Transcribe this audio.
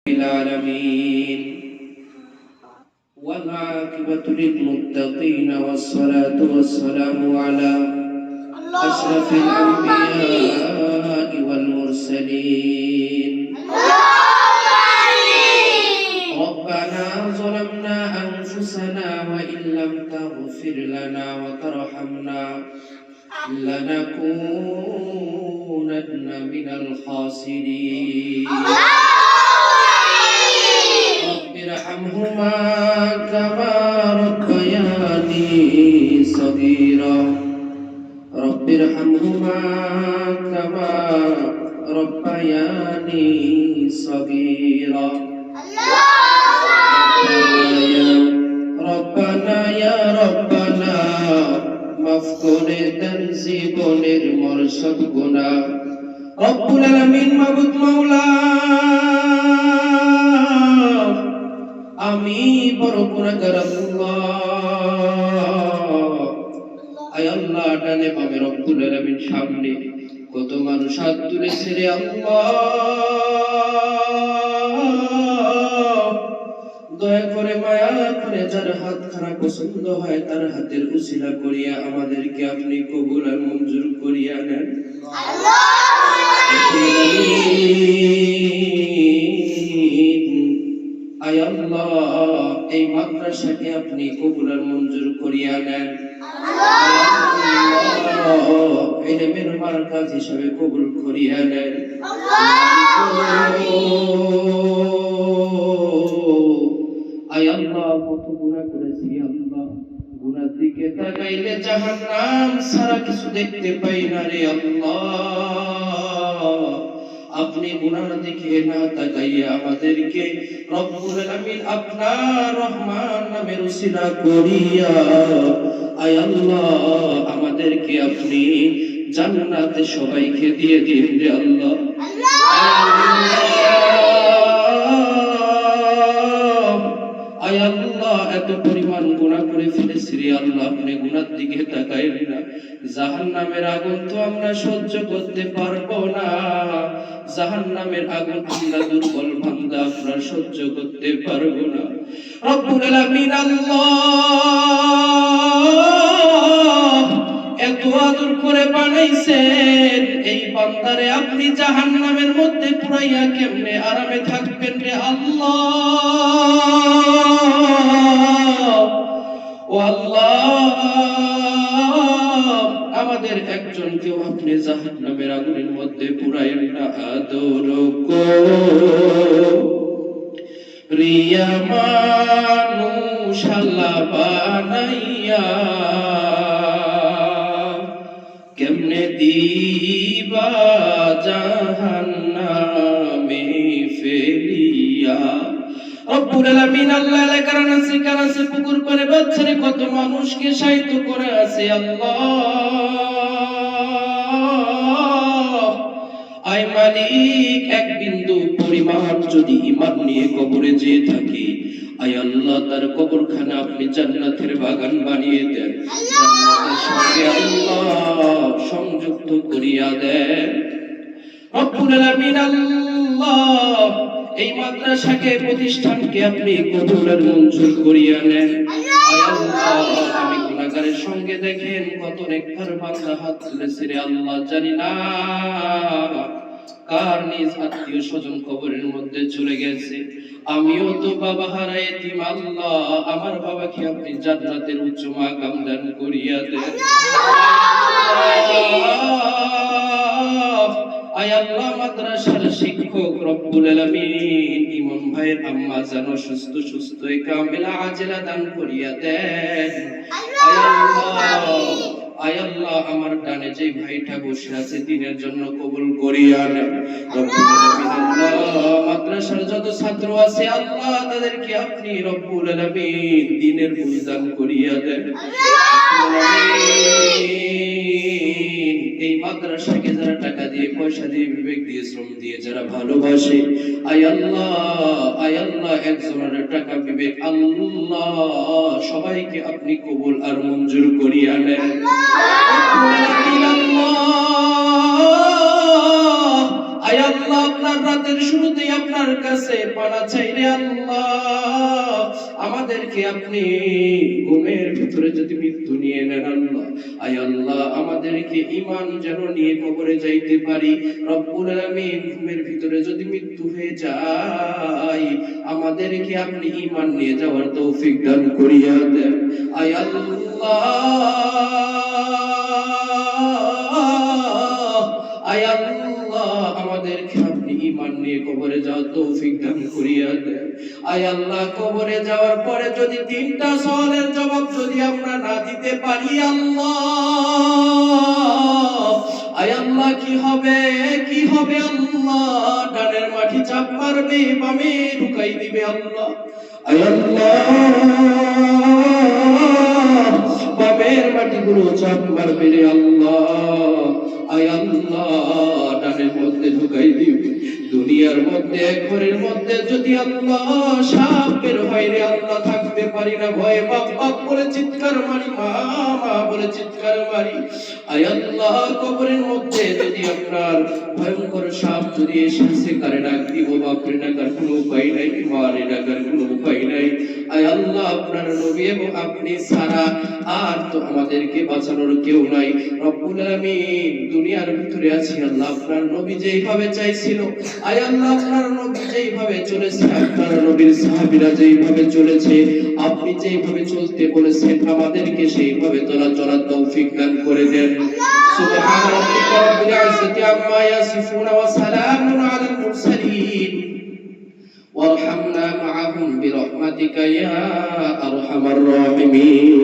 العالمين والعاقبة للمتقين والصلاة والسلام على أشرف الأنبياء والمرسلين. ربنا ظلمنا أنفسنا وإن لم تغفر لنا وترحمنا لنكونن من الخاسرين. رب ارحمهما كما ربياني صغيرا. رب ارحمهما كما ربياني صغيرا. ربنا يا ربنا মাফ করে দেন জীবনের মোর সব গুনাহ। রব্বুল আলামিন মাবুদ মাওলা, আমি বড় গুনাহগার আল্লাহ। আয় আল্লাহ, ডানে বামে রব্বুল আলামিন সামনে কত মানুষ হাত তুলেছে রে আল্লাহ, দয়া করে মায়া করে যার হাত খারাপ পছন্দ হয় তার হাতের উসিলা করিয়া আমাদেরকে আপনি কবুল আর মঞ্জুর করিয়া নেন। আয় আল্লাহ, এই মাদ্রাসাকে আপনি কবুল আর মঞ্জুর করিয়া নেন। ইলমের মারকাজ হিসেবে কবুল করিয়া নেন। আয় আল্লাহ, কত গুনাহ করেছি আল্লাহ, গুনার দিকে তাকাইলে জাহান্নাম ছাড়া কিছু দেখতে পাই না রে আল্লাহ। আপনি গুনার দিকে না তাকাইয়া আমাদেরকে রব্বুল আলামিন আপনার রহমান নামের উসিলা করিয়া আয় আল্লাহ আমাদেরকে আপনি জান্নাতে সবাইকে দিয়ে দিন রে আল্লাহ। আয় আল্লাহ, এত পরিমাণ গুনাহ করে ফেলেছি রে আল্লাহ, আপনি গুনার দিকে তাকাইন না। জাহান্নামের আগুন তো আমরা সহ্য করতে পারবো না, জাহান্নামের আগুন আমরা দুর্বল বান্দা, আমরা সহ্য করতে পারবো না। রব্বুল আলামিন আল্লাহ এত আদর করে বানাইছেন, এই বান্দারে আপনি জাহান্নামের মধ্যে পুরাইয়া কেমনে আরামে থাকবেন রে আল্লাহ। ও আল্লাহ, আমাদের একজনকেও আপনি জাহান্নামের আগুনের মধ্যে পুরাইয়েন না। আদর রিয়া মানুষ আল্লাহ বানাইয়া কেমনে দিবা জাহান্নামে ফেলিয়া। রব্বুল আলামিন আল্লাহ এলাকার আনাচে কানাচে পুকুর করে বাচ্চারে কত মানুষকে সাহিত্য করে আছে আল্লাহ। আয় মালিক, এক বিন্দু পরিমাণ যদি ঈমান নিয়ে কবরে যেয়ে থাকি, আয় আল্লাহ তার কবরখানা আপনি জান্নাতের বাগান বানিয়ে দেন, জান্নাতের সঙ্গে আল্লাহ সংযুক্ত করিয়া দেন। রব্বুল আলামিন আল্লাহ এই মাদ্রাসাকে প্রতিষ্ঠানকে আপনি কবুল আর মঞ্জুর করিয়া নেন। আয় আল্লাহ, আমি গুনাহগারের সঙ্গে দেখেন কত নেককার বান্দা হাত তুলেছে রে আল্লাহ, জানি না কার নিজ আত্মীয় স্বজন কবরের মধ্যে চলে গেছে। আমিও তো বাবা হারা এতিম আল্লাহ, আমার বাবাকে আপনি জান্নাতের উচ্চ মাকাম দান করিয়া দেন। আয় আল্লাহ, মাদ্রাসার শিক্ষক রব্বুল আলামিন ইমাম ভাইয়ের আম্মা যেন সুস্থ সুস্থ কামিলা আজেলা দান করিয়া দেন। আয় আল্লাহ, আমার ডানে যে ভাইটা বসে আছে দিনের জন্য কবুল করিয়া নেন। রব্বুল আলামিন আল্লাহ মাদ্রাসার যত ছাত্র আছে আল্লাহ তাদেরকে আপনি রব্বুল আলামিন দ্বীনের বুঝ দান করিয়া দেন। এই মাদ্রাসাকে যারা টাকা দিয়ে পয়সা দিয়ে বিবেক দিয়ে শ্রম দিয়ে যারা ভালোবাসে, আয় আল্লাহ একজনের টাকা বিবেক আল্লাহ সবাইকে আপনি কবুল আর মঞ্জুর করিয়া নেন। আয় আল্লাহ আপনার রাতের শুরুতেই আপনার কাছে পানা চাই রে আল্লাহ, আমাদেরকে আপনি ঘুমের ভিতরে যদি মৃত্যু নিয়ে নেন আল্লাহ, আয় আল্লাহ আমাদেরকে ঈমান যেন নিয়ে কবরে যাইতে পারি। রব্বুল আলামিন ঘুমের ভিতরে যদি মৃত্যু হয়ে যায় আমাদেরকে আপনি ঈমান নিয়ে যাওয়ার তৌফিক দান করিয়া দেন। আয় আল্লাহ, আয় আল্লাহ আমাদেরকে আপনি ঈমান নিয়ে কবরে যাওয়ার তৌফিক দান করিয়া দেন। আয় আল্লাহ কবরে যাওয়ার পরে যদি তিনটা সওয়ালের জবাব যদি আমরা না দিতে পারি আল্লাহ, আয় আল্লাহ কি হবে, কি হবে আল্লাহ? ডানের মাটি চাপ মারবে, বামে ঢুকাই দিবে আল্লাহ। আয় আল্লাহ বামের মাটিগুলো চাপ মারবে রে আল্লাহ। আয় আল্লাহ ডানের মধ্যে ঢুকাই দিবে। দুনিয়ার মধ্যে ঘরের মধ্যে যদি আল্লাহ সাপ বের হয় রে আল্লাহ, থাকতে পারি না ভয়ে বাপ বাপ করে চিৎকার মারি, মা মা বলে চিৎকার মারি। আয় আল্লাহ কবরের মধ্যে যদি আপনার ভয়ঙ্কর সাপ যদি এসে কারে ডাক দিব, বাপরে ডাকার কোনো উপায় নাই, মারে ডাকার কোনো উপায় নাই। আয় আল্লাহ আপনার নবী এবং আপনি ছাড়া আর তো আমাদেরকে বাঁচানোর কেউ নাই। রব্বুল আলামিন দুনিয়ার ভিতরে আছি আল্লাহ, আপনার নবী যেইভাবে চাইছিল, আয় আল্লাহ আপনার নবী যেইভাবে চলেছে, আপনার নবীর সাহাবীরা যেইভাবে চলেছে, আপনি যেইভাবে চলতে বলেছেন আমাদেরকে সেইভাবে চলার তৌফিক দান করে দেন। সুবহান রাব্বিকা রাব্বিল ইজ্জাতি আম্মা ইয়াসিফুন ওয়া সালামুন আলাল মুরসালিন ওয়ারহামনা মাআহুম বিরহমাতিকা ইয়া আরহামার রাহিমিন।